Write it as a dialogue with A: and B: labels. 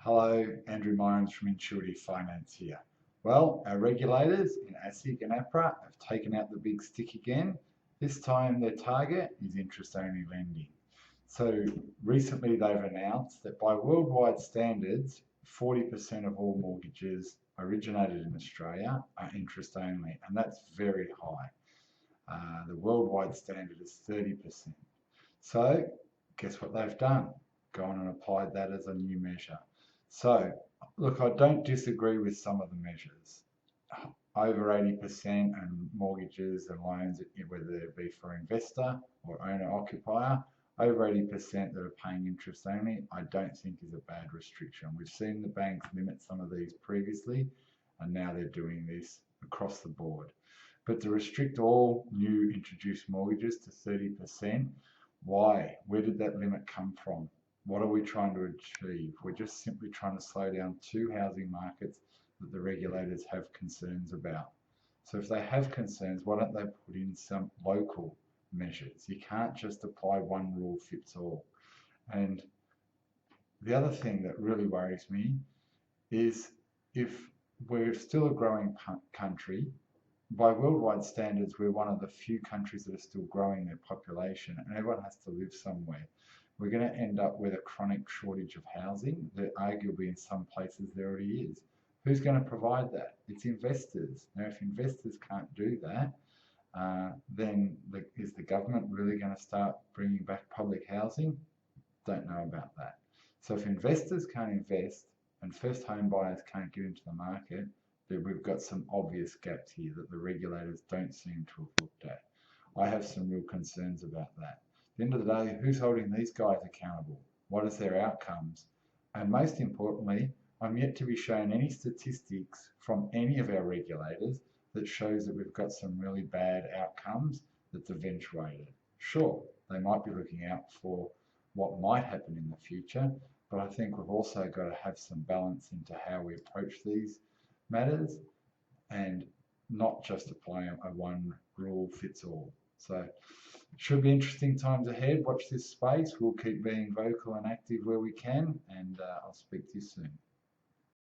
A: Hello, Andrew Myers from Intuitive Finance here. Well, our regulators in ASIC and APRA have taken out the big stick again. This time their target is interest-only lending. So recently they've announced that by worldwide standards, 40% of all mortgages originated in Australia are interest only, and that's very high. The worldwide standard is 30%. So guess what they've done? Gone and applied that as a new measure. So, look, I don't disagree with some of the measures. Over 80% and mortgages and loans, whether it be for investor or owner occupier, over 80% that are paying interest only, I don't think is a bad restriction. We've seen the banks limit some of these previously, and now they're doing this across the board. But to restrict all new introduced mortgages to 30%, why? Where did that limit come from? What are we trying to achieve? We're just simply trying to slow down two housing markets that the regulators have concerns about. So if they have concerns, why don't they put in some local measures? You can't just apply one rule fits all. And the other thing that really worries me is if we're still a growing country, by worldwide standards, we're one of the few countries that are still growing their population, and everyone has to live somewhere. We're going to end up with a chronic shortage of housing that arguably in some places there already is. Who's going to provide that? It's investors. Now, if investors can't do that, then is the government really going to start bringing back public housing? Don't know about that. So if investors can't invest and first home buyers can't get into the market, that we've got some obvious gaps here that the regulators don't seem to have looked at. I have some real concerns about that. At the end of the day, who's holding these guys accountable? What is their outcomes? And most importantly, I'm yet to be shown any statistics from any of our regulators that shows that we've got some really bad outcomes that's eventuated. Sure, they might be looking out for what might happen in the future, but I think we've also got to have some balance into how we approach these matters and not just apply a one rule fits all. So it should be interesting times ahead. Watch this space. We'll keep being vocal and active where we can, and I'll speak to you soon.